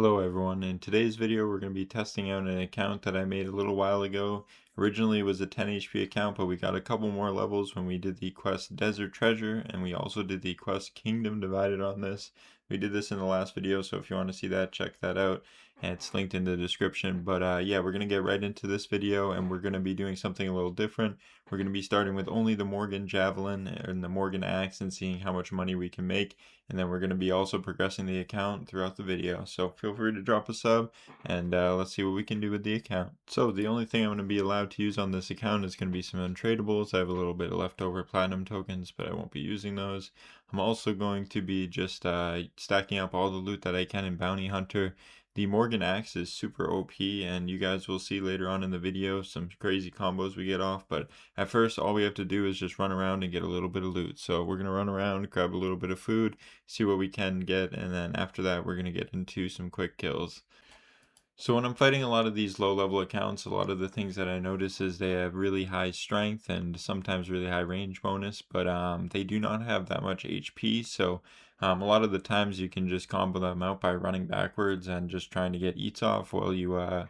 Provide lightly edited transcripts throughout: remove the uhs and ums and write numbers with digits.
Hello everyone, in today's video we're going to be testing out an account that I made a little while ago. Originally it was a 10 HP account, but we got a couple more levels when we did the quest Desert Treasure, and we also did the quest Kingdom Divided on this. We did this in the last video, so if you want to see that, check that out, and it's linked in the description. But yeah, we're going to get right into this video, and we're going to be doing something a little different. We're going to be starting with only the Morgan Javelin and the Morgan Axe and seeing how much money we can make, and then we're going to be also progressing the account throughout the video. So feel free to drop a sub, and let's see what we can do with the account. So the only thing I'm going to be allowed to use on this account is going to be some untradables. I have a little bit of leftover platinum tokens, but I won't be using those. I'm also going to be just stacking up all the loot that I can in Bounty Hunter. The Morgan Axe is super OP, and you guys will see later on in the video some crazy combos we get off, but at first all we have to do is just run around and get a little bit of loot. So we're going to run around, grab a little bit of food, see what we can get, and then after that we're going to get into some quick kills. So when I'm fighting a lot of these low level accounts, a lot of the things that I notice is they have really high strength and sometimes really high range bonus, but they do not have that much HP. So a lot of the times you can just combo them out by running backwards and just trying to get eats off while you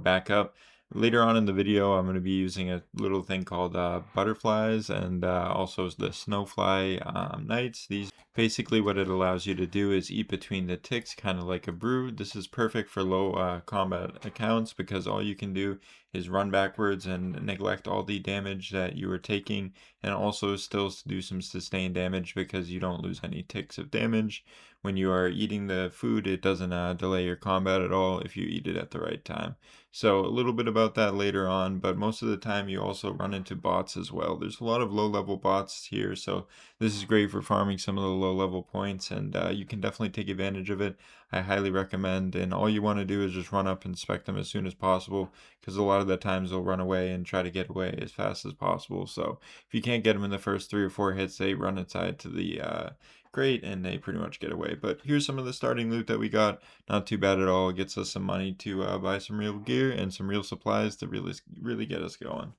back up. Later on in the video, I'm going to be using a little thing called butterflies and also the snowfly knights. These basically what it allows you to do is eat between the ticks, kind of like a brew. This is perfect for low combat accounts because all you can do is run backwards and neglect all the damage that you are taking, and also still do some sustained damage because you don't lose any ticks of damage. When you are eating the food, it doesn't delay your combat at all if you eat it at the right time. So a little bit about that later on, but most of the time you also run into bots as well. There's a lot of low level bots here, so this is great for farming some of the low level points, and you can definitely take advantage of it. I highly recommend, and all you want to do is just run up and inspect them as soon as possible, because a lot of the times they'll run away and try to get away as fast as possible. So if you can't get them in the first 3 or 4 hits, they run inside to the crate and they pretty much get away. But here's some of the starting loot that we got. Not too bad at all. It gets us some money to buy some real gear and some real supplies to really get us going.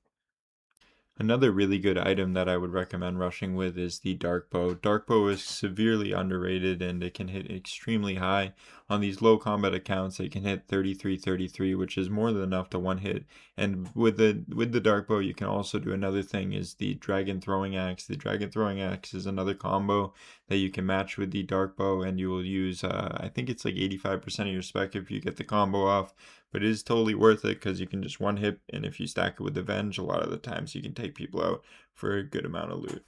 Another really good item that I would recommend rushing with is the Dark Bow. Dark Bow is severely underrated and it can hit extremely high. On these low combat accounts, it can hit 33, which is more than enough to one hit. And with the Dark Bow, you can also do another thing is the Dragon Throwing Axe. The Dragon Throwing Axe is another combo that you can match with the Dark Bow, and you will use, I think it's like 85% of your spec if you get the combo off. But it is totally worth it because you can just one hit, and if you stack it with Avenge, a lot of the times you can take people out for a good amount of loot.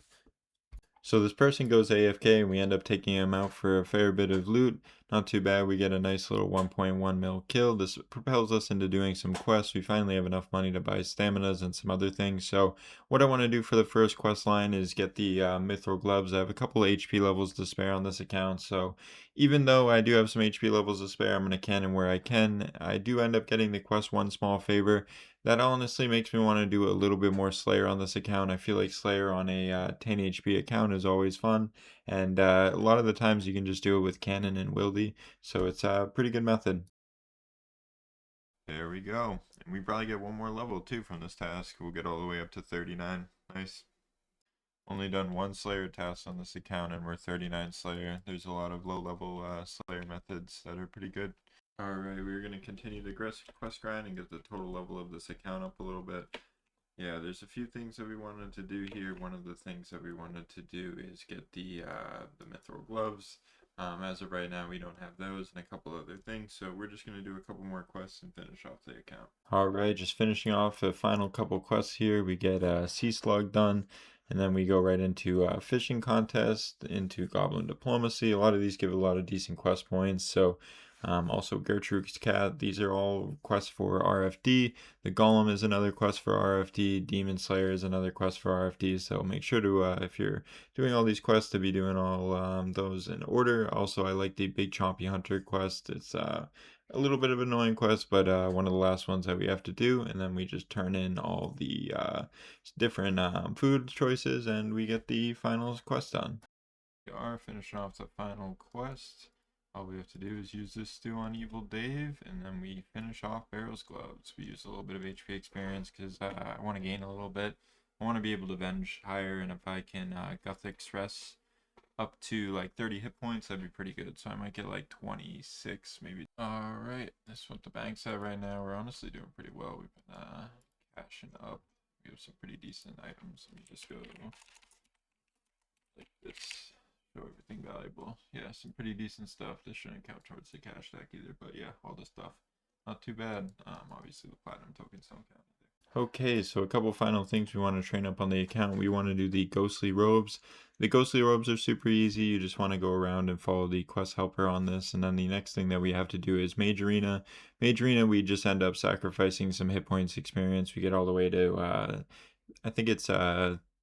So this person goes AFK and we end up taking him out for a fair bit of loot. Not too bad, we get a nice little 1.1 mil kill. This propels us into doing some quests. We finally have enough money to buy staminas and some other things. So what I want to do for the first quest line is get the mithril gloves. I have a couple of HP levels to spare on this account. So even though I do have some HP levels to spare, I'm going to cannon where I can. I do end up getting the quest One Small Favor. That honestly makes me want to do a little bit more Slayer on this account. I feel like Slayer on a 10 HP account is always fun, and a lot of the times you can just do it with Cannon and Wildy, so it's a pretty good method. There we go. And we probably get one more level too from this task. We'll get all the way up to 39. Nice. Only done one Slayer task on this account and we're 39 Slayer. There's a lot of low level Slayer methods that are pretty good. Alright, we're going to continue the quest grind and get the total level of this account up a little bit. Yeah, there's a few things that we wanted to do here. One of the things that we wanted to do is get the mithril gloves. As of right now, we don't have those and a couple other things, so we're just going to do a couple more quests and finish off the account. Alright, just finishing off the final couple quests here. We get Sea Slug done, and then we go right into fishing contest, into Goblin Diplomacy. A lot of these give a lot of decent quest points, so also Gertrude's Cat. These are all quests for RFD. The Golem is another quest for RFD. Demon Slayer is another quest for RFD. So make sure to, if you're doing all these quests, to be doing all those in order. Also, I like the Big Chompy Hunter quest. It's a little bit of an annoying quest, but one of the last ones that we have to do. And then we just turn in all the different food choices and we get the final quest done. We are finishing off the final quest. All we have to do is use this stew on Evil Dave, and then we finish off Barrel's Gloves. We use a little bit of HP experience because I want to gain a little bit. I want to be able to avenge higher, and if I can Gothic Stress up to like 30 hit points, that'd be pretty good. So I might get like 26 maybe. All right, that's what the bank's at right now. We're honestly doing pretty well. We've been cashing up. We have some pretty decent items. Let me just go like this. Show everything valuable. Yeah, some pretty decent stuff. This shouldn't count towards the cash stack either, but yeah, all the stuff. Not too bad. Obviously the platinum tokens don't count either. Okay, so a couple final things we want to train up on the account. We want to do the ghostly robes. The ghostly robes are super easy. You just want to go around and follow the quest helper on this. And then the next thing that we have to do is Mage Arena. Mage Arena, we just end up sacrificing some hit points experience. We get all the way to, I think it's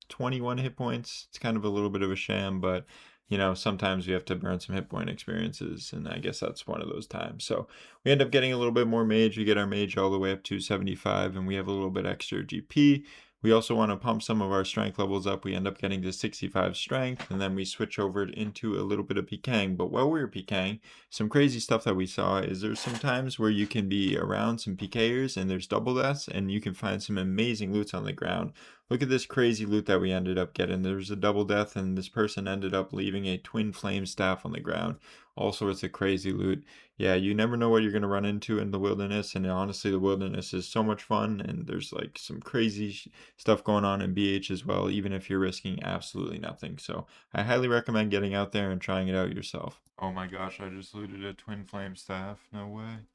21 hit points. It's kind of a little bit of a sham, but you know, sometimes we have to burn some hit point experiences, and I guess that's one of those times. So we end up getting a little bit more mage. We get our mage all the way up to 75, and we have a little bit extra GP. We also want to pump some of our strength levels up. We end up getting to 65 strength, and then we switch over into a little bit of PKing. But while we were PKing, some crazy stuff that we saw is there's some times where you can be around some PKers, and there's double deaths, and you can find some amazing loots on the ground. Look at this crazy loot that we ended up getting. There's a double death, and this person ended up leaving a twin flame staff on the ground. All sorts of crazy loot. Yeah, you never know what you're going to run into in the wilderness, and honestly, the wilderness is so much fun, and there's like some crazy stuff going on in BH as well, even if you're risking absolutely nothing. So I highly recommend getting out there and trying it out yourself. Oh my gosh, I just looted a twin flame staff. No way.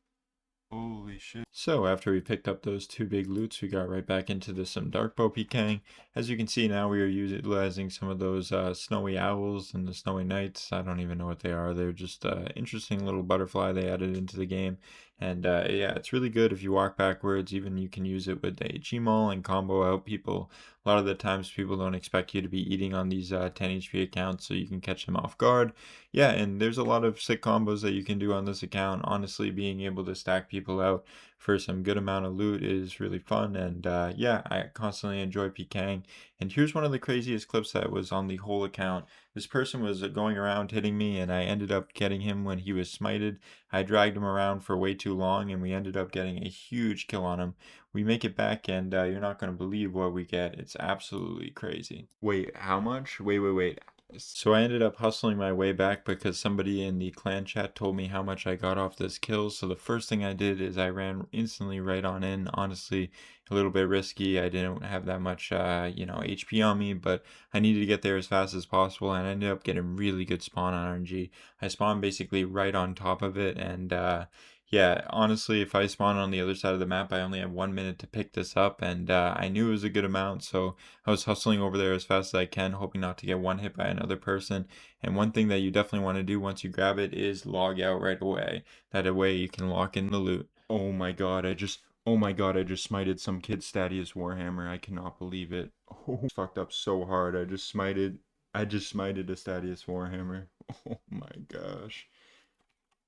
Holy shit. So after we picked up those two big loots, we got right back into some Darkbow PKing. As you can see now, we are utilizing some of those snowy owls and the snowy knights. I don't even know what they are. They're just interesting little butterfly they added into the game. And yeah, it's really good if you walk backwards. Even you can use it with a Gmaul and combo out people. A lot of the times people don't expect you to be eating on these 10 HP accounts, so you can catch them off guard. Yeah, and there's a lot of sick combos that you can do on this account. Honestly, being able to stack people out for some good amount of loot is really fun, and yeah, I constantly enjoy PKing. And here's one of the craziest clips that was on the whole account. This person was going around hitting me, and I ended up getting him when he was smited. I dragged him around for way too long, and we ended up getting a huge kill on him. We make it back, and you're not going to believe what we get. It's absolutely crazy. Wait, how much? Wait. So I ended up hustling my way back because somebody in the clan chat told me how much I got off this kill. So the first thing I did is I ran instantly right on in. Honestly, a little bit risky. I didn't have that much, HP on me, but I needed to get there as fast as possible, and I ended up getting really good spawn on RNG. I spawned basically right on top of it, and yeah, honestly, if I spawn on the other side of the map, I only have 1 minute to pick this up, and I knew it was a good amount, so I was hustling over there as fast as I can, hoping not to get one hit by another person. And one thing that you definitely want to do once you grab it is log out right away. That way you can lock in the loot. Oh my god, I just smited some kid's stadius warhammer. I cannot believe it. Oh, fucked up so hard. I just smited a stadius warhammer. Oh my gosh.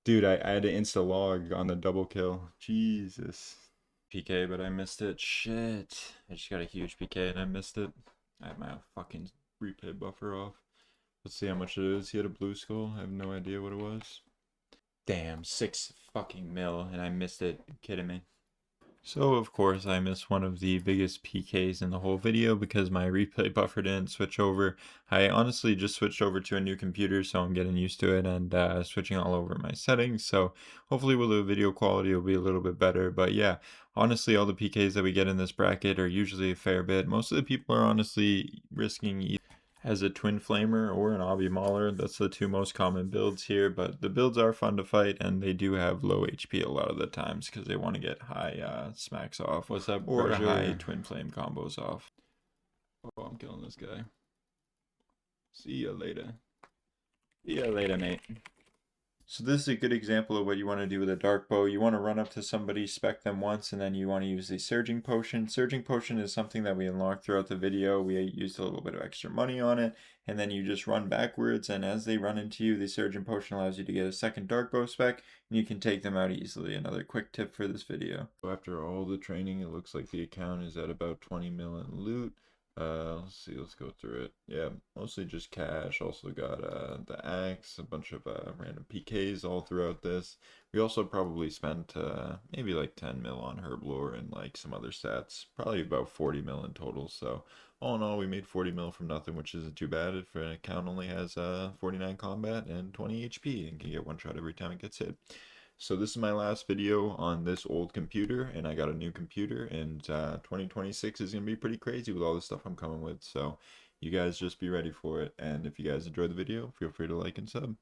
Dude, I had to insta log on the double kill. Jesus. PK, but I missed it. Shit. I just got a huge PK and I missed it. I had my fucking replay buffer off. Let's see how much it is. He had a blue skull. I have no idea what it was. Damn, 6 fucking mil and I missed it. You're kidding me. So of course I missed one of the biggest PKs in the whole video because my replay buffer didn't switch over. I honestly just switched over to a new computer, so I'm getting used to it and switching all over my settings. So hopefully with the video quality will be a little bit better. But yeah, honestly all the PKs that we get in this bracket are usually a fair bit. Most of the people are honestly risking either as a twin flamer or an obby mauler. That's the two most common builds here, but the builds are fun to fight and they do have low HP a lot of the times because they want to get high smacks off. What's up, or Roger? High twin flame combos off. Oh, I'm killing this guy. See ya later. See ya later, mate. So this is a good example of what you want to do with a dark bow. You want to run up to somebody, spec them once, and then you want to use the surging potion. Surging potion is something that we unlocked throughout the video. We used a little bit of extra money on it, and then you just run backwards, and as they run into you, the surging potion allows you to get a second dark bow spec, and you can take them out easily. Another quick tip for this video. So after all the training, it looks like the account is at about 20 mil in loot. Let's see, let's go through it. Yeah, mostly just cash. Also got the axe, a bunch of random PKs all throughout this. We also probably spent maybe like 10 mil on herb lore and like some other stats. Probably about 40 mil in total. So all in all, we made 40 mil from nothing, which isn't too bad if an account only has 49 combat and 20 HP and can get one shot every time it gets hit. So this is my last video on this old computer, and I got a new computer, and 2026 is going to be pretty crazy with all the stuff I'm coming with. So you guys just be ready for it, and if you guys enjoyed the video, feel free to like and sub.